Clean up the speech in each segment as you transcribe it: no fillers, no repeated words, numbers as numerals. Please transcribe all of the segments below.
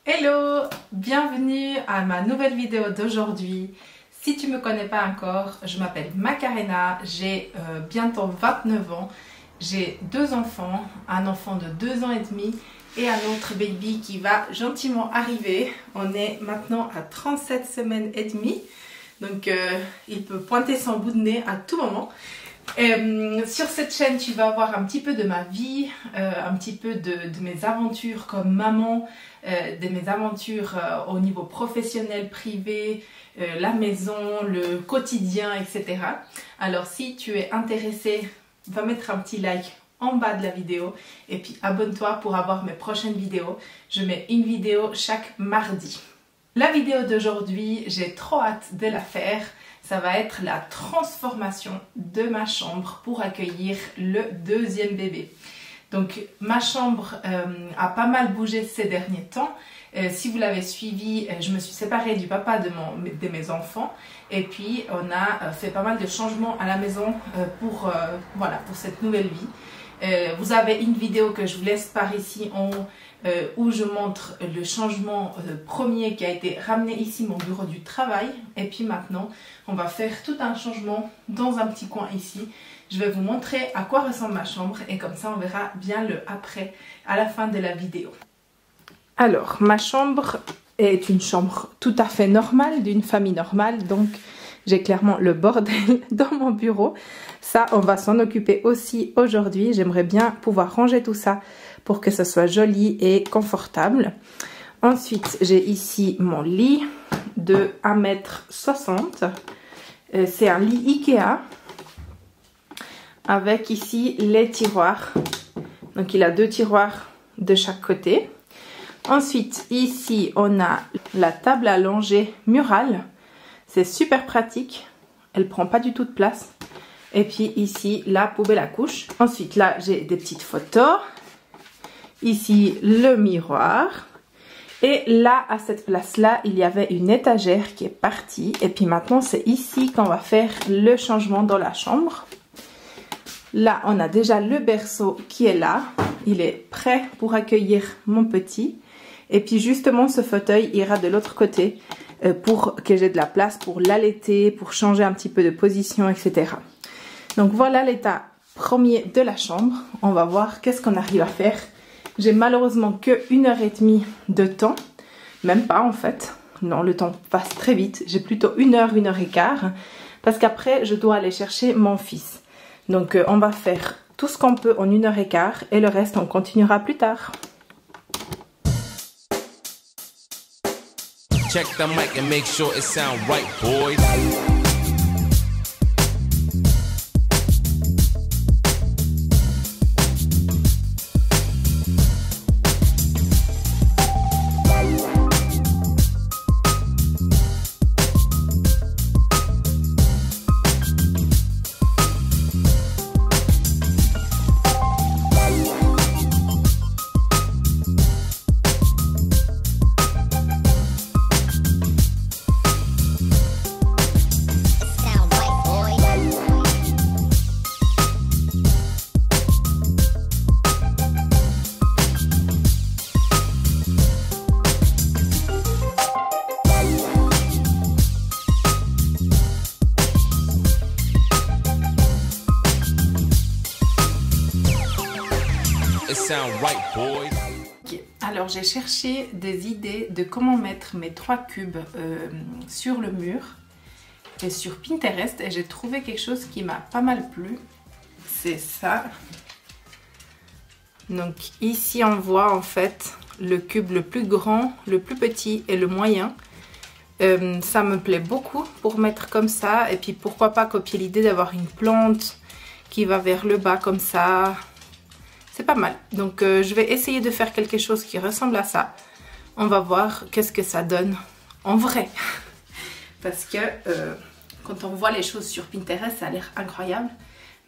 Hello, bienvenue à ma nouvelle vidéo d'aujourd'hui. Si tu ne me connais pas encore, je m'appelle Macarena, j'ai bientôt 29 ans, j'ai deux enfants, un enfant de 2 ans et demi et un autre baby qui va gentiment arriver. On est maintenant à 37 semaines et demie, donc il peut pointer son bout de nez à tout moment. Sur cette chaîne, tu vas voir un petit peu de ma vie, un petit peu de mes aventures comme maman, de mes aventures au niveau professionnel, privé, la maison, le quotidien, etc. Alors si tu es intéressé, va mettre un petit like en bas de la vidéo et puis abonne-toi pour avoir mes prochaines vidéos. Je mets une vidéo chaque mardi. La vidéo d'aujourd'hui, j'ai trop hâte de la faire. Ça va être la transformation de ma chambre pour accueillir le deuxième bébé. Donc ma chambre a pas mal bougé ces derniers temps. Si vous l'avez suivi, je me suis séparée du papa de mes enfants. Et puis on a fait pas mal de changements à la maison pour cette nouvelle vie. Vous avez une vidéo que je vous laisse par ici en haut où je montre le changement premier qui a été ramené ici, mon bureau du travail. Et puis maintenant, on va faire tout un changement dans un petit coin ici. Je vais vous montrer à quoi ressemble ma chambre et comme ça on verra bien le après à la fin de la vidéo. Alors, ma chambre est une chambre tout à fait normale, d'une famille normale. Donc, j'ai clairement le bordel dans mon bureau. Ça, on va s'en occuper aussi aujourd'hui. J'aimerais bien pouvoir ranger tout ça pour que ce soit joli et confortable. Ensuite, j'ai ici mon lit de 1,60 m. C'est un lit Ikea avec ici les tiroirs. Donc, il a 2 tiroirs de chaque côté. Ensuite, ici, on a la table à langer murale. C'est super pratique. Elle prend pas du tout de place. Et puis ici, la poubelle à couches. Ensuite, là, j'ai des petites photos. Ici, le miroir. Et là, à cette place-là, il y avait une étagère qui est partie. Et puis maintenant, c'est ici qu'on va faire le changement dans la chambre. Là, on a déjà le berceau qui est là. Il est prêt pour accueillir mon petit. Et puis justement, ce fauteuil ira de l'autre côté pour que j'ai de la place pour l'allaiter, pour changer un petit peu de position, etc. Donc voilà l'état premier de la chambre. On va voir qu'est-ce qu'on arrive à faire. J'ai malheureusement que 1h30 de temps. Même pas en fait. Non, le temps passe très vite. J'ai plutôt 1h, 1h15. Parce qu'après, je dois aller chercher mon fils. Donc on va faire tout ce qu'on peut en 1h15 et le reste on continuera plus tard. Check the mic and make sure it sound right, boys. Alors j'ai cherché des idées de comment mettre mes 3 cubes sur le mur et sur Pinterest et j'ai trouvé quelque chose qui m'a pas mal plu. C'est ça. Donc ici on voit en fait le cube le plus grand, le plus petit et le moyen. Ça me plaît beaucoup pour mettre comme ça et puis pourquoi pas copier l'idée d'avoir une plante qui va vers le bas comme ça. C'est pas mal. Donc je vais essayer de faire quelque chose qui ressemble à ça. On va voir qu'est-ce que ça donne en vrai. Parce que quand on voit les choses sur Pinterest, ça a l'air incroyable.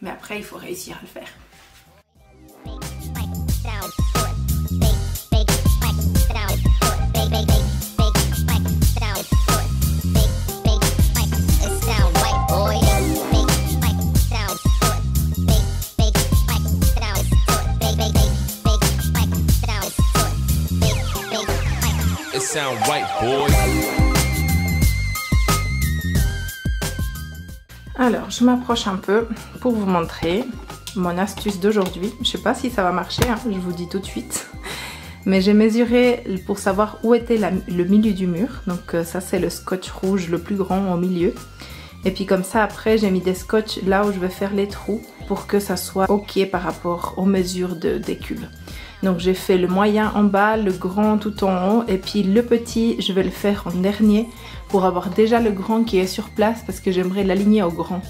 Mais après, il faut réussir à le faire. it sound right, boys. Alors, je m'approche un peu pour vous montrer mon astuce d'aujourd'hui. Je sais pas si ça va marcher, hein, je vous dis tout de suite. Mais j'ai mesuré pour savoir où était le milieu du mur. Donc ça, c'est le scotch rouge le plus grand au milieu. Et puis comme ça, après, j'ai mis des scotch là où je vais faire les trous pour que ça soit ok par rapport aux mesures des cubes. Donc j'ai fait le moyen en bas, le grand tout en haut, et puis le petit, je vais le faire en dernier pour avoir déjà le grand qui est sur place parce que j'aimerais l'aligner au grand.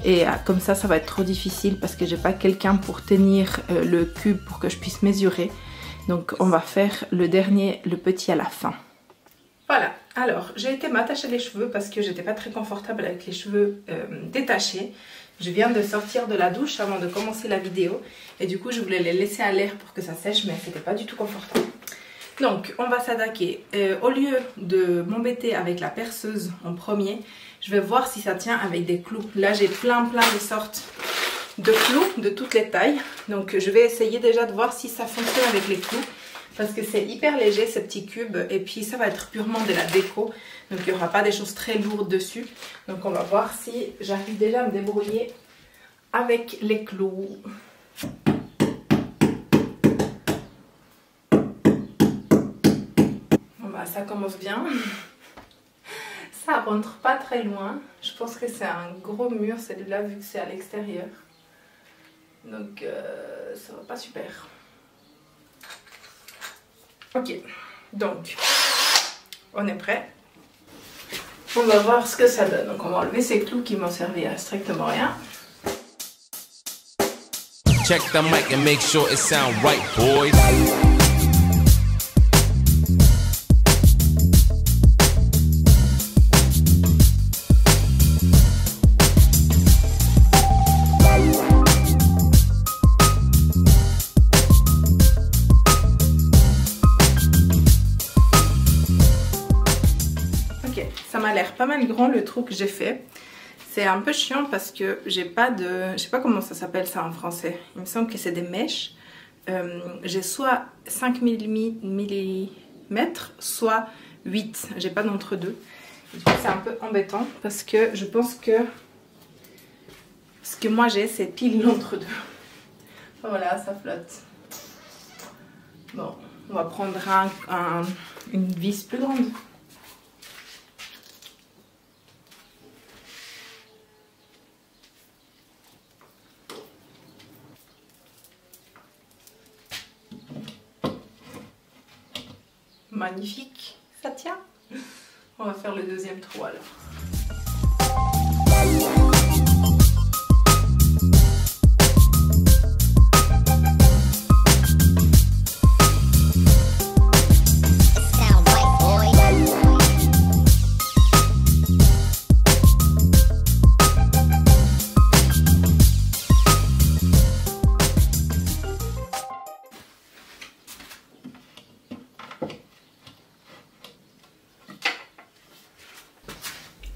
Et comme ça va être trop difficile parce que j'ai pas quelqu'un pour tenir le cube pour que je puisse mesurer. Donc on va faire le dernier, le petit à la fin. Voilà, alors j'ai été m'attacher les cheveux parce que j'étais pas très confortable avec les cheveux détachés. Je viens de sortir de la douche avant de commencer la vidéo et du coup je voulais les laisser à l'air pour que ça sèche, mais c'était pas du tout confortable. Donc on va s'attaquer, au lieu de m'embêter avec la perceuse en premier, je vais voir si ça tient avec des clous. Là j'ai plein de sortes de clous de toutes les tailles, donc je vais essayer déjà de voir si ça fonctionne avec les clous parce que c'est hyper léger ces petits cubes et puis ça va être purement de la déco, donc il n'y aura pas des choses très lourdes dessus. Donc on va voir si j'arrive déjà à me débrouiller avec les clous. Bon bah ça commence bien. Ça rentre pas très loin. Je pense que c'est un gros mur celui-là vu que c'est à l'extérieur. Donc ça va pas super. Ok, donc on est prêt. On va voir ce que ça donne. Donc on va enlever ces clous qui m'ont servi à strictement rien. Check the mic and make sure it sound right, boys. Ça m'a l'air pas mal grand le trou que j'ai fait. C'est un peu chiant parce que j'ai pas de... Je sais pas comment ça s'appelle ça en français. Il me semble que c'est des mèches. J'ai soit 5 mm, soit 8. J'ai pas d'entre-deux. C'est un peu embêtant parce que je pense que ce que moi j'ai c'est pile l'entre-deux. Voilà, ça flotte. Bon, on va prendre une vis plus grande. Magnifique, ça tient. On va faire le deuxième trou alors.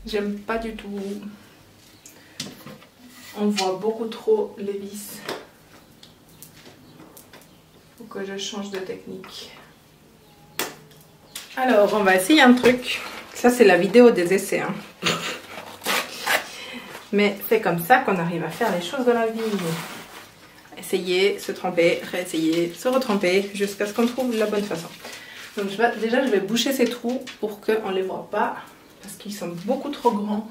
J'aime pas du tout. On voit beaucoup trop les vis. Faut que je change de technique. Alors, on va essayer un truc. Ça, c'est la vidéo des essais. Hein. Mais c'est comme ça qu'on arrive à faire les choses dans la vie. Essayer, se tremper, réessayer, se retremper jusqu'à ce qu'on trouve la bonne façon. Donc déjà, je vais boucher ces trous pour qu'on ne les voit pas. Parce qu'ils sont beaucoup trop grands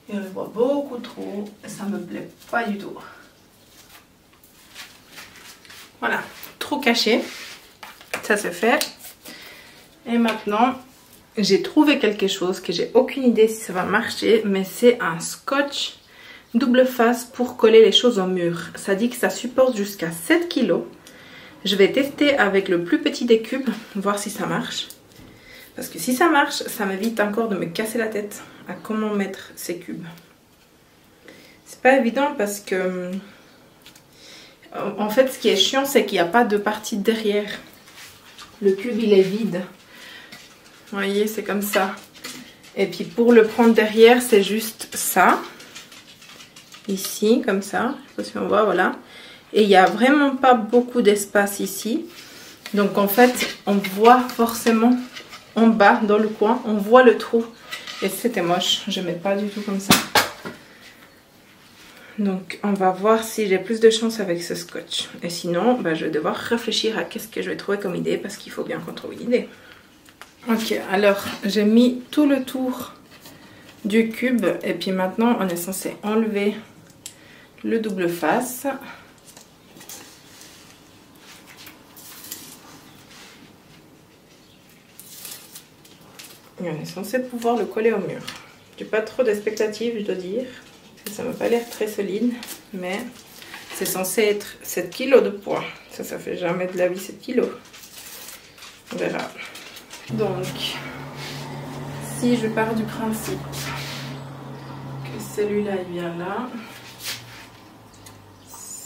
et on les voit beaucoup trop et ça me plaît pas du tout. Voilà, trou caché, ça c'est fait. Et maintenant, j'ai trouvé quelque chose que j'ai aucune idée si ça va marcher, mais c'est un scotch double face pour coller les choses au mur. Ça dit que ça supporte jusqu'à 7 kg. Je vais tester avec le plus petit des cubes, voir si ça marche. Parce que si ça marche, ça m'évite encore de me casser la tête à comment mettre ces cubes. C'est pas évident parce que... En fait, ce qui est chiant, c'est qu'il n'y a pas de partie derrière. Le cube, il est vide. Vous voyez, c'est comme ça. Et puis pour le prendre derrière, c'est juste ça. Ici, comme ça. Je sais pas si on voit, voilà. Et il n'y a vraiment pas beaucoup d'espace ici. Donc en fait, on voit forcément en bas dans le coin, on voit le trou. Et c'était moche, je mets pas du tout comme ça. Donc on va voir si j'ai plus de chance avec ce scotch. Et sinon, bah, je vais devoir réfléchir à qu'est-ce que je vais trouver comme idée, parce qu'il faut bien qu'on trouve une idée. Ok, alors j'ai mis tout le tour du cube. Et puis maintenant, on est censé enlever le double face. Et on est censé pouvoir le coller au mur. J'ai pas trop d'expectatives, je dois dire. Ça m'a pas l'air très solide, mais c'est censé être 7 kg de poids. Ça fait jamais de la vie 7 kg. On verra. Donc, si je pars du principe que celui-là il vient là,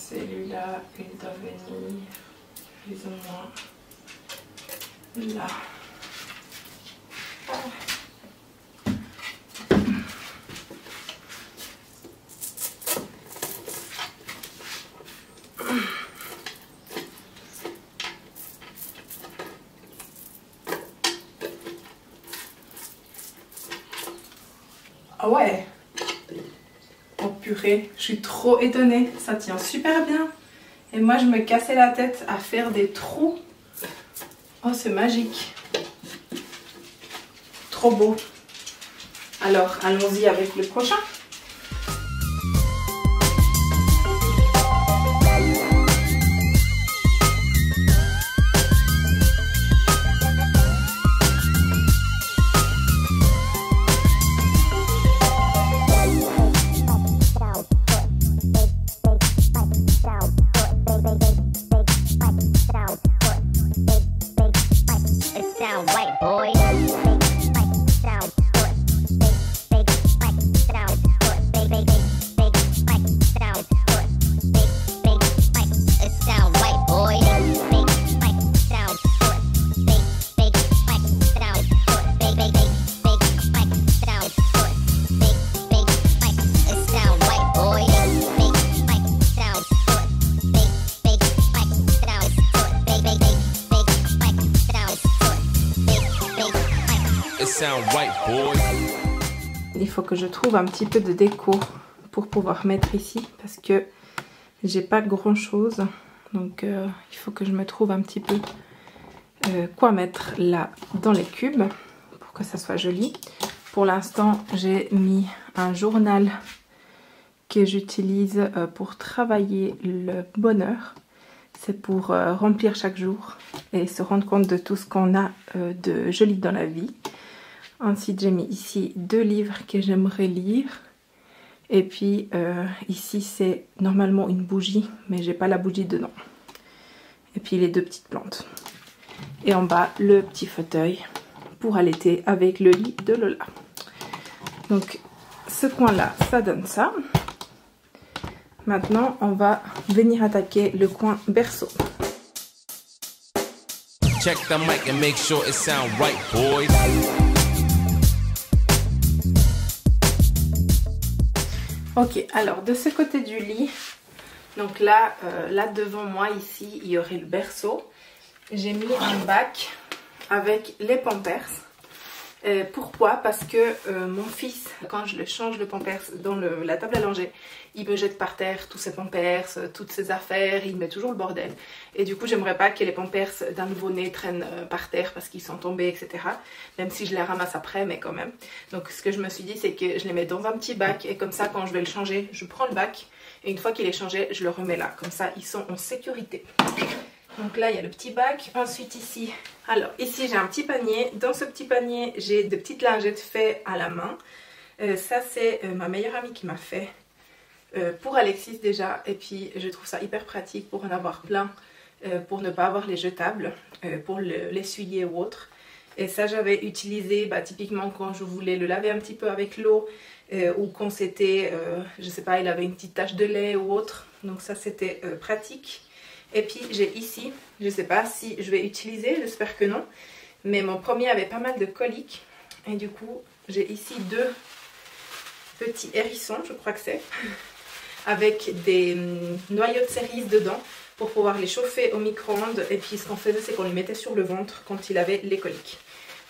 celui-là il doit venir plus ou moins là. Ah ouais. Oh purée, je suis trop étonnée. Ça tient super bien. Et moi, je me cassais la tête à faire des trous. Oh, c'est magique. Trop beau. Alors, allons-y avec le prochain. Il faut que je trouve un petit peu de déco pour pouvoir mettre ici parce que j'ai pas grand chose. Donc il faut que je me trouve un petit peu quoi mettre là dans les cubes pour que ça soit joli. Pour l'instant, j'ai mis un journal que j'utilise pour travailler le bonheur. C'est pour remplir chaque jour et se rendre compte de tout ce qu'on a de joli dans la vie. Ensuite, j'ai mis ici 2 livres que j'aimerais lire. Et puis ici, c'est normalement une bougie, mais j'ai pas la bougie dedans. Et puis les 2 petites plantes. Et en bas, le petit fauteuil pour allaiter avec le lit de Lola. Donc, ce coin-là, ça donne ça. Maintenant, on va venir attaquer le coin berceau. Check the mic and make sure it sound right, boys. Ok, alors de ce côté du lit, donc là, là devant moi ici, il y aurait le berceau. J'ai mis un bac avec les pampers. Pourquoi? Parce que mon fils, quand je le change le pampers dans la table à langer, il me jette par terre tous ses pampers, toutes ses affaires, il met toujours le bordel. Et du coup, j'aimerais pas que les pampers d'un nouveau-né traînent par terre parce qu'ils sont tombés, etc. Même si je les ramasse après, mais quand même. Donc ce que je me suis dit, c'est que je les mets dans un petit bac et comme ça, quand je vais le changer, je prends le bac et une fois qu'il est changé, je le remets là. Comme ça, ils sont en sécurité. Donc là, il y a le petit bac. Ensuite ici, alors ici j'ai un petit panier. Dans ce petit panier, j'ai de petites lingettes faites à la main. Ça, c'est ma meilleure amie qui m'a fait pour Alexis déjà. Et puis, je trouve ça hyper pratique pour en avoir plein, pour ne pas avoir les jetables, pour l'essuyer ou autre. Et ça, j'avais utilisé typiquement quand je voulais le laver un petit peu avec l'eau ou quand c'était, je sais pas, il avait une petite tache de lait ou autre. Donc ça, c'était pratique. Et puis j'ai ici, je ne sais pas si je vais utiliser, j'espère que non, mais mon premier avait pas mal de coliques. Et du coup, j'ai ici 2 petits hérissons, je crois que c'est, avec des noyaux de cerises dedans pour pouvoir les chauffer au micro-ondes. Et puis ce qu'on faisait, c'est qu'on les mettait sur le ventre quand il avait les coliques.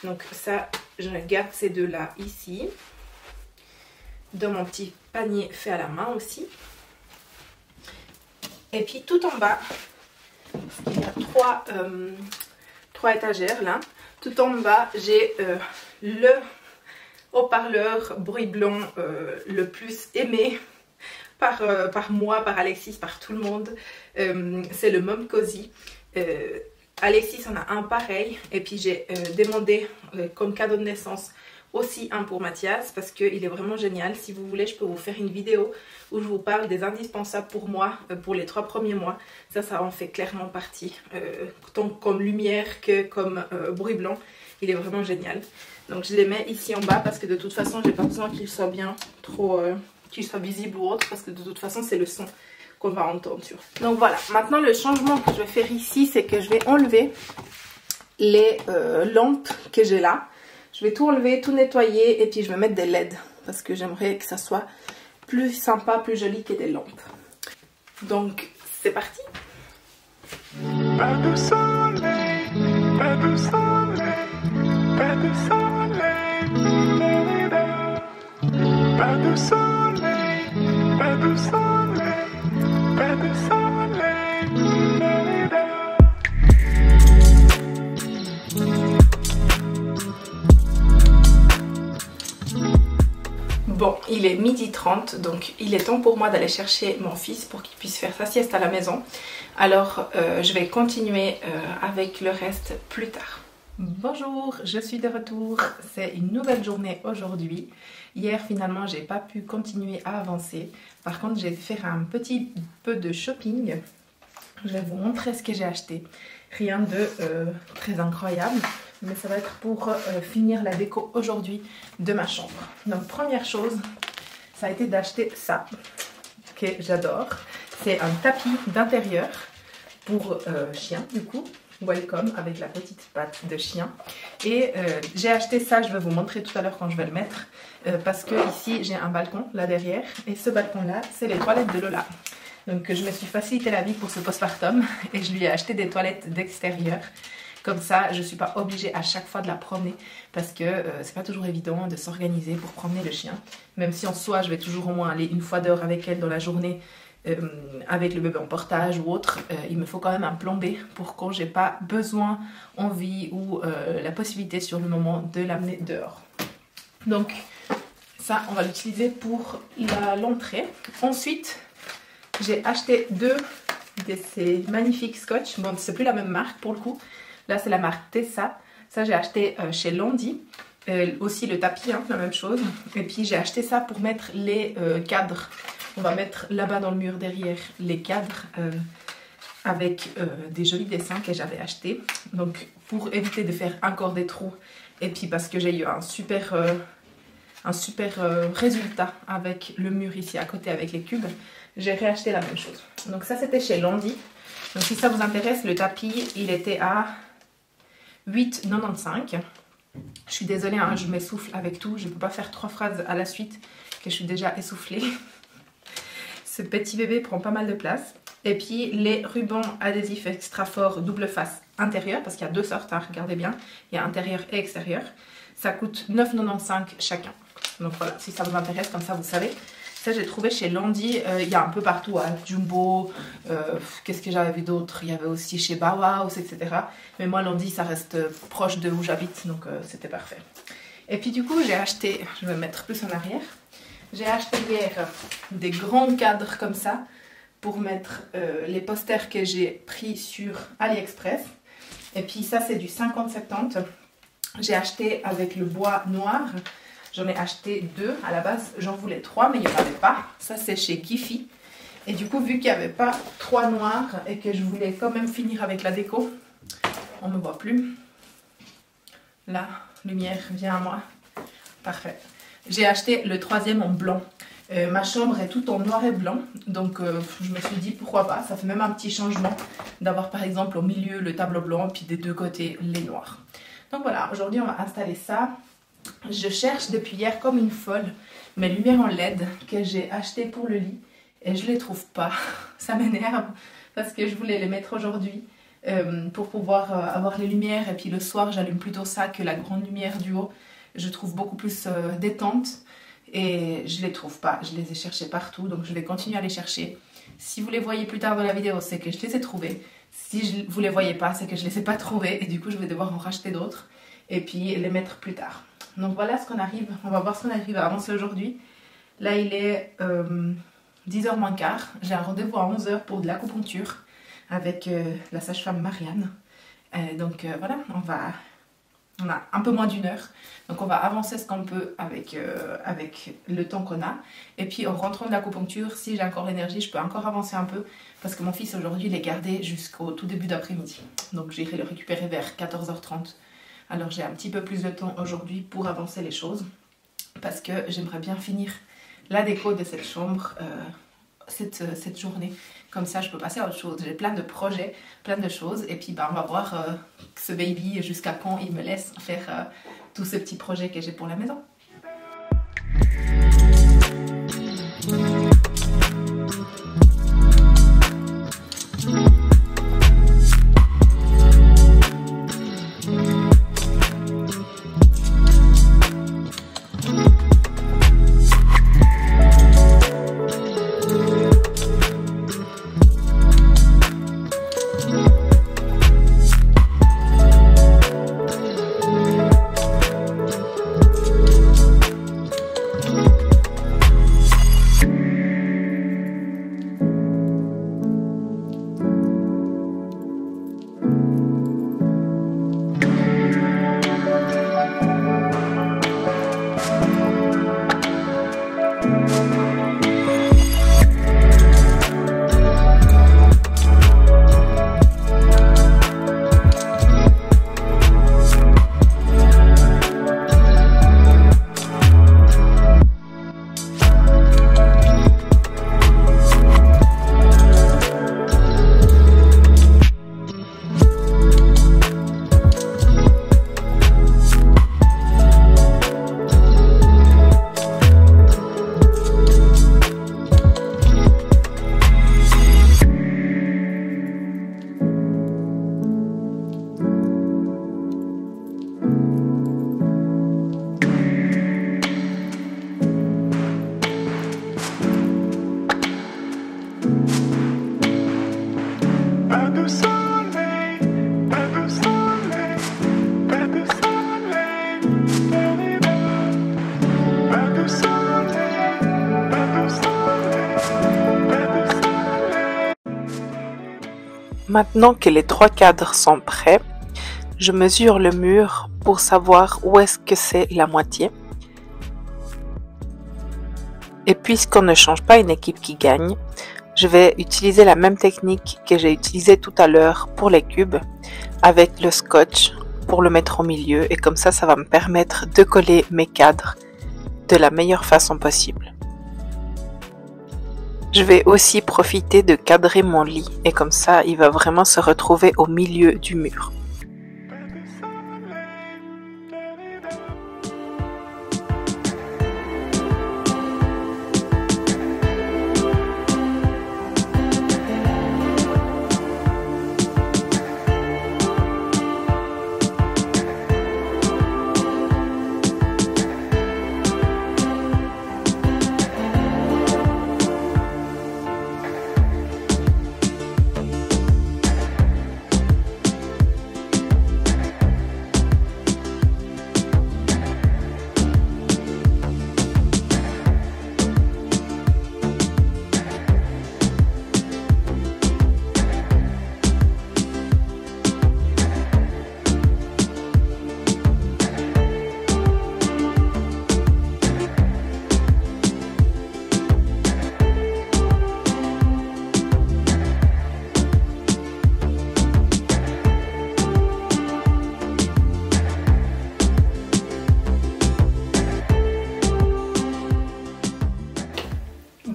Donc ça, je garde ces deux-là ici. Dans mon petit panier fait à la main aussi. Et puis tout en bas, parce qu'il y a trois étagères là. Tout en bas, j'ai le haut-parleur bruit blanc le plus aimé par moi, par Alexis, par tout le monde. C'est le Mom Cozy. Alexis en a un pareil. Et puis j'ai demandé comme cadeau de naissance aussi un pour Mathias parce qu'il est vraiment génial. Si vous voulez, je peux vous faire une vidéo où je vous parle des indispensables pour moi pour les 3 premiers mois. Ça en fait clairement partie. Tant comme lumière que comme bruit blanc. Il est vraiment génial. Donc je les mets ici en bas parce que de toute façon, j'ai pas besoin qu'il soit bien trop... qu'il soit visible ou autre parce que de toute façon, c'est le son qu'on va entendre. Donc voilà. Maintenant, le changement que je vais faire ici, c'est que je vais enlever les lampes que j'ai là. Je vais tout enlever, tout nettoyer et puis je vais mettre des LED parce que j'aimerais que ça soit plus sympa, plus joli que des lampes. Donc c'est parti. Pas de soleil, pas de soleil, pas de soleil, pas de soleil, pas de soleil, pas de soleil. Bon, il est 12h30, donc il est temps pour moi d'aller chercher mon fils pour qu'il puisse faire sa sieste à la maison. Alors, je vais continuer avec le reste plus tard. Bonjour, je suis de retour. C'est une nouvelle journée aujourd'hui. Hier, finalement, j'ai pas pu continuer à avancer. Par contre, j'ai fait un petit peu de shopping. Je vais vous montrer ce que j'ai acheté. Rien de très incroyable, mais ça va être pour finir la déco aujourd'hui de ma chambre. Donc première chose, ça a été d'acheter ça, que j'adore. C'est un tapis d'intérieur pour chien du coup. Welcome avec la petite patte de chien. Et j'ai acheté ça, je vais vous montrer tout à l'heure quand je vais le mettre. Parce que ici j'ai un balcon là derrière. Et ce balcon là, c'est les toilettes de Lola. Donc je me suis facilité la vie pour ce postpartum et je lui ai acheté des toilettes d'extérieur. Comme ça, je ne suis pas obligée à chaque fois de la promener parce que c'est pas toujours évident de s'organiser pour promener le chien. Même si en soi, je vais toujours au moins aller une fois d'heure avec elle dans la journée avec le bébé en portage ou autre. Il me faut quand même un plan B pour quand j'ai pas besoin, envie ou la possibilité sur le moment de l'amener dehors. Donc ça, on va l'utiliser pour l'entrée. Ensuite, j'ai acheté deux de ces magnifiques scotch. Bon, c'est plus la même marque pour le coup. Là, c'est la marque Tessa. Ça, j'ai acheté chez Landy. Aussi le tapis, hein, la même chose. Et puis, j'ai acheté ça pour mettre les cadres. On va mettre là-bas dans le mur derrière les cadres avec des jolis dessins que j'avais achetés. Donc, pour éviter de faire encore des trous. Et puis, parce que j'ai eu un super résultat avec le mur ici à côté avec les cubes. J'ai réacheté la même chose. Donc ça, c'était chez Landy. Donc si ça vous intéresse, le tapis, il était à 8,95. Je suis désolée, hein, je m'essouffle avec tout. Je ne peux pas faire 3 phrases à la suite que je suis déjà essoufflée. Ce petit bébé prend pas mal de place. Et puis les rubans adhésifs extra forts double face intérieur, parce qu'il y a deux sortes, hein, regardez bien. Il y a intérieur et extérieur. Ça coûte 9,95 chacun. Donc voilà, si ça vous intéresse, comme ça vous savez. Ça, j'ai trouvé chez Landy. Il y a un peu partout, à Jumbo. Qu'est-ce que j'avais vu d'autre? Il y avait aussi chez Bauhaus, etc. Mais moi, Landy, ça reste proche de où j'habite, donc c'était parfait. Et puis du coup, j'ai acheté, je vais me mettre plus en arrière. J'ai acheté hier des grands cadres comme ça pour mettre les posters que j'ai pris sur AliExpress. Et puis ça, c'est du 50-70. J'ai acheté avec le bois noir. J'en ai acheté 2 à la base, j'en voulais 3 mais il n'y en avait pas. Ça c'est chez Giffy. Et du coup vu qu'il n'y avait pas 3 noirs et que je voulais quand même finir avec la déco, on ne me voit plus. Là, lumière vient à moi. Parfait. J'ai acheté le 3e en blanc. Ma chambre est toute en noir et blanc. Donc je me suis dit pourquoi pas. Ça fait même un petit changement d'avoir par exemple au milieu le tableau blanc puis des deux côtés les noirs. Donc voilà, aujourd'hui on va installer ça. Je cherche depuis hier comme une folle mes lumières en LED que j'ai achetées pour le lit et je les trouve pas. Ça m'énerve parce que je voulais les mettre aujourd'hui pour pouvoir avoir les lumières. Et puis le soir, j'allume plutôt ça que la grande lumière du haut. Je trouve beaucoup plus détente et je les trouve pas. Je les ai cherchés partout, donc je vais continuer à les chercher. Si vous les voyez plus tard dans la vidéo, c'est que je les ai trouvés. Si vous les voyez pas, c'est que je les ai pas trouvés et du coup je vais devoir en racheter d'autres et puis les mettre plus tard. Donc voilà ce qu'on arrive, on va voir ce qu'on arrive à avancer aujourd'hui. Là il est 10h moins quart, j'ai un rendez-vous à 11h pour de l'acupuncture avec la sage-femme Marianne. Donc voilà, on a un peu moins d'1 heure, donc on va avancer ce qu'on peut avec le temps qu'on a. Et puis en rentrant de l'acupuncture, si j'ai encore l'énergie, je peux encore avancer un peu parce que mon fils aujourd'hui il est gardé jusqu'au tout début d'après-midi. Donc j'irai le récupérer vers 14h30. Alors j'ai un petit peu plus de temps aujourd'hui pour avancer les choses parce que j'aimerais bien finir la déco de cette chambre cette journée. Comme ça je peux passer à autre chose. J'ai plein de projets, plein de choses et puis on va voir ce baby jusqu'à quand il me laisse faire tous ces petits projets que j'ai pour la maison. Maintenant que les 3 cadres sont prêts, je mesure le mur pour savoir où est-ce que c'est la moitié. Et puisqu'on ne change pas une équipe qui gagne, je vais utiliser la même technique que j'ai utilisée tout à l'heure pour les cubes avec le scotch pour le mettre au milieu et comme ça va me permettre de coller mes cadres de la meilleure façon possible. Je vais aussi profiter de cadrer mon lit et comme ça il va vraiment se retrouver au milieu du mur.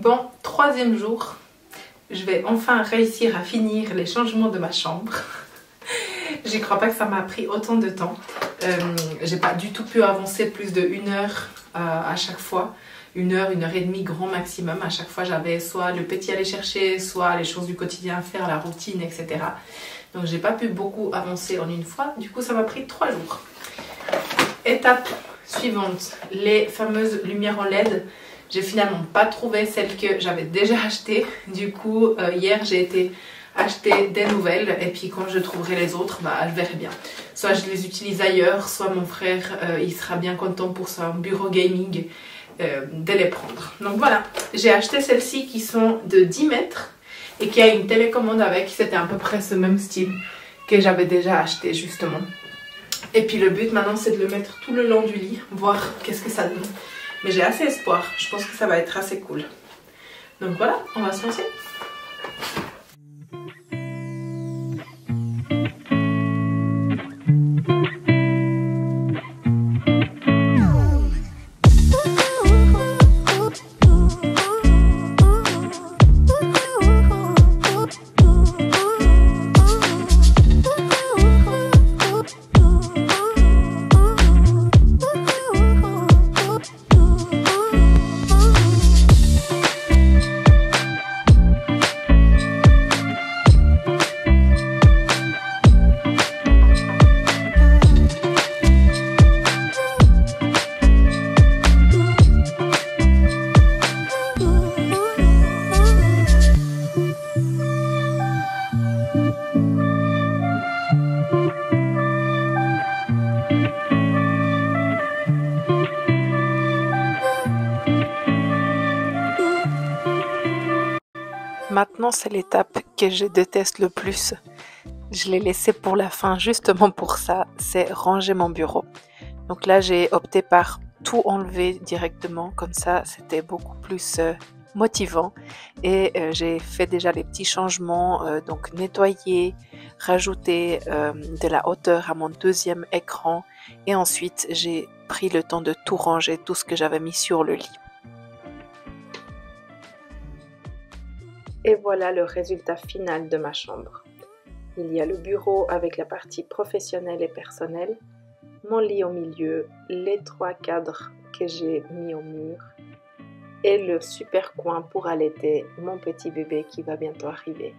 Bon, 3e jour, je vais enfin réussir à finir les changements de ma chambre. J'y crois pas que ça m'a pris autant de temps. J'ai pas du tout pu avancer plus de 1 heure à chaque fois. 1 heure, 1 heure et demie grand maximum. À chaque fois j'avais soit le petit à aller chercher, soit les choses du quotidien à faire, la routine, etc. Donc j'ai pas pu beaucoup avancer en une fois. Du coup ça m'a pris 3 jours. Étape suivante, les fameuses lumières en LED. J'ai finalement pas trouvé celles que j'avais déjà achetées. Du coup hier j'ai été acheter des nouvelles et puis quand je trouverai les autres, je verrai bien. Soit je les utilise ailleurs, soit mon frère il sera bien content pour son bureau gaming de les prendre. Donc voilà, j'ai acheté celles-ci qui sont de 10 mètres et qui a une télécommande avec. C'était à peu près ce même style que j'avais déjà acheté justement. Et puis le but maintenant c'est de le mettre tout le long du lit, voir qu'est-ce que ça donne. Mais j'ai assez espoir, je pense que ça va être assez cool. Donc voilà, on va se lancer. Maintenant, c'est l'étape que je déteste le plus. Je l'ai laissée pour la fin justement pour ça, c'est ranger mon bureau. Donc là, j'ai opté par tout enlever directement, comme ça, c'était beaucoup plus motivant. Et j'ai fait déjà les petits changements, donc nettoyer, rajouter de la hauteur à mon deuxième écran. Et ensuite, j'ai pris le temps de tout ranger, tout ce que j'avais mis sur le lit. Et voilà le résultat final de ma chambre. Il y a le bureau avec la partie professionnelle et personnelle, mon lit au milieu, les 3 cadres que j'ai mis au mur et le super coin pour allaiter mon petit bébé qui va bientôt arriver.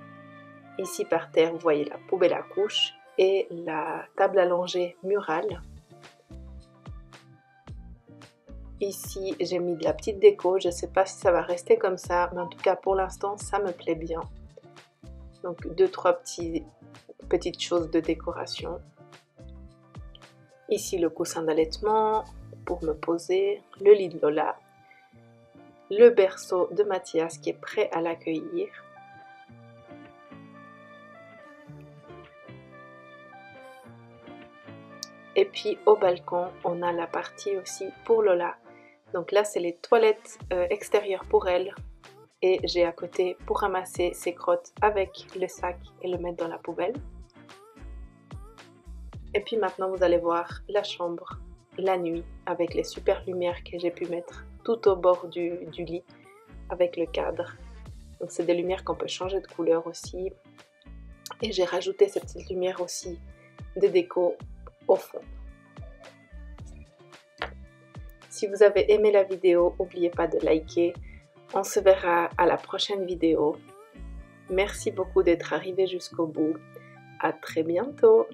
Ici par terre, vous voyez la poubelle à couches et la table à langer murale. Ici, j'ai mis de la petite déco, je ne sais pas si ça va rester comme ça, mais en tout cas pour l'instant, ça me plaît bien. Donc 2-3 petites choses de décoration. Ici, le coussin d'allaitement pour me poser, le lit de Lola, le berceau de Mathias qui est prêt à l'accueillir. Et puis au balcon, on a la partie aussi pour Lola. Donc là, c'est les toilettes extérieures pour elle. Et j'ai à côté pour ramasser ses crottes avec le sac et le mettre dans la poubelle. Et puis maintenant, vous allez voir la chambre la nuit avec les super lumières que j'ai pu mettre tout au bord du lit avec le cadre. Donc c'est des lumières qu'on peut changer de couleur aussi. Et j'ai rajouté ces petites lumières aussi de déco au fond. Si vous avez aimé la vidéo, n'oubliez pas de liker. On se verra à la prochaine vidéo. Merci beaucoup d'être arrivé jusqu'au bout. À très bientôt.